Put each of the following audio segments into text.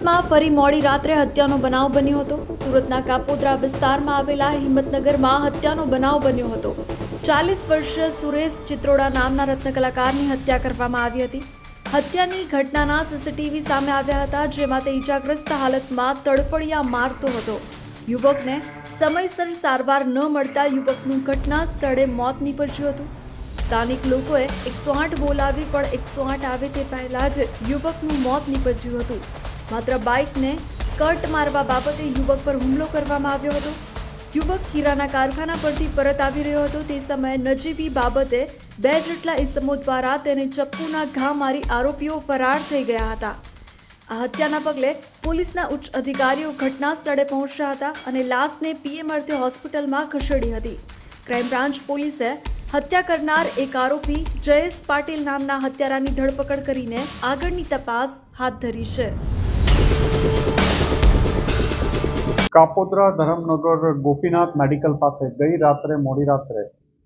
સુરતમાં ફરી મોડી રાત્રે હત્યાનો બનાવ બન્યો હતો। સુરતના કાપોદ્રા વિસ્તારમાં આવેલા હિંમતનગરમાં હત્યાનો બનાવ બન્યો હતો। 40 વર્ષીય સુરેશ ચિત્રોડા નામના રત્નકલાકારની હત્યા કરવામાં આવી હતી। હત્યાની ઘટનાના સીસીટીવી સામે આવ્યા હતા, જેમાં તે ઈજાગ્રસ્ત હાલતમાં તડફડિયા મારતો હતો। યુવકને સમયસર સારવાર ન મળતા યુવકનું ઘટના સ્થળે મોત નીપજ્યું હતું। સ્થાનિક લોકોએ 108 બોલાવી પણ 108 આવે તે પહેલા જ યુવકનું મોત નીપજ્યું હતું। માત્ર બાઇકને કટ મારવા બાબતે યુવક પર હુમલો કરવામાં આવ્યો હતો। યુવક હીરાના કારખાના પરથી પરત આવી રહ્યો હતો તે સમયે નજીવી બાબતે 2 જેટલા ઇસમો દ્વારા તેને ચપ્પુના ઘા મારી આરોપીઓ ફરાર થઈ ગયા હતા। આ હત્યાના પગલે પોલીસના ઉચ્ચ અધિકારીઓ ઘટના સ્થળે પહોંચ્યા હતા અને લાશને પીએમ અર્થે હોસ્પિટલમાં ખસેડી હતી। ક્રાઇમ બ્રાન્ચ પોલીસે હત્યા કરનાર એક આરોપી જયેશ પાટીલ નામના હત્યારાની ધરપકડ કરીને આગળની તપાસ હાથ ધરી છે। કાપોદ્રા ધરમનગર ગોપીનાથ મેડિકલ પાસે ગઈ રાત્રે મોડી રાત્રે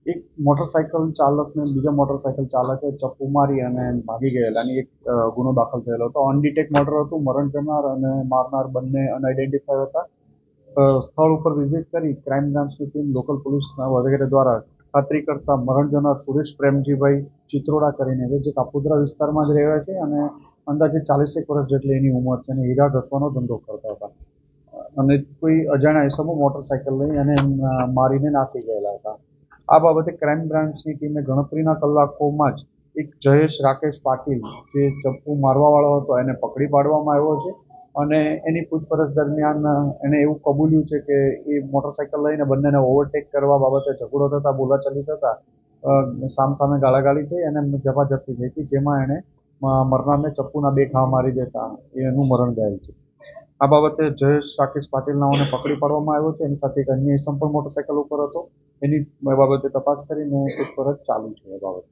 એક મોટરસાઇકલ ચાલકને બીજા મોટરસાઇકલ ચાલકે ચપ્પુ મારી અને ભાગી ગયેલાની એક ગુનો દાખલ થયેલો હતો। અનડિટેક મર્ડર હતું। મરણ જનાર અને મારનાર બંને અનઆઇડેન્ટિફાય હતા। સ્થળ ઉપર વિઝિટ કરી ક્રાઇમ બ્રાન્ચની ટીમ, લોકલ પોલીસ વગેરે દ્વારા ખાતરી કરતા મરણ જનાર સુરેશ પ્રેમજીભાઈ ચિત્રોડા કરીને જે કાપોદ્રા વિસ્તારમાં જ રહેવા છે અને અંદાજે 40 વર્ષ જેટલી એની ઉંમર છે અને હીરા ઘસવાનો ધંધો કરતા હતા અને કોઈ અજાણ્યા ઇસમો મોટરસાઇકલ લઈ અને મારીને નાસી ગયેલા હતા। આ બાબતે ક્રાઇમ બ્રાન્ચની ટીમે ગણતરીના કલાકોમાં જ એક જયેશ રાકેશ પાટીલ જે ચપ્પુ મારવાવાળો હતો એને પકડી પાડવામાં આવ્યો છે અને એની પૂછપરછ દરમિયાન એણે એવું કબૂલ્યું છે કે એ મોટરસાઇકલ લઈને બંનેને ઓવરટેક કરવા બાબતે ઝઘડો થતા, બોલાચાલી થતા સામસામે ગાળાગાળી થઈ અને ઝપાઝપી થઈ હતી, જેમાં એણે મરનારને ચપ્પુના 2 ઘા મારી દેતા એનું મરણ ગયેલ છે। આ બાબતે જયેશ રાકેશ પાટીલ નાઓને પકડી પાડવામાં આવ્યો છે। એની સાથે એક અન્ય ઇસમ પણ મોટરસાઇકલ ઉપર હતો। એની બાબતે તપાસ કરીને પૂછપરછ ચાલુ છે। એ બાબતે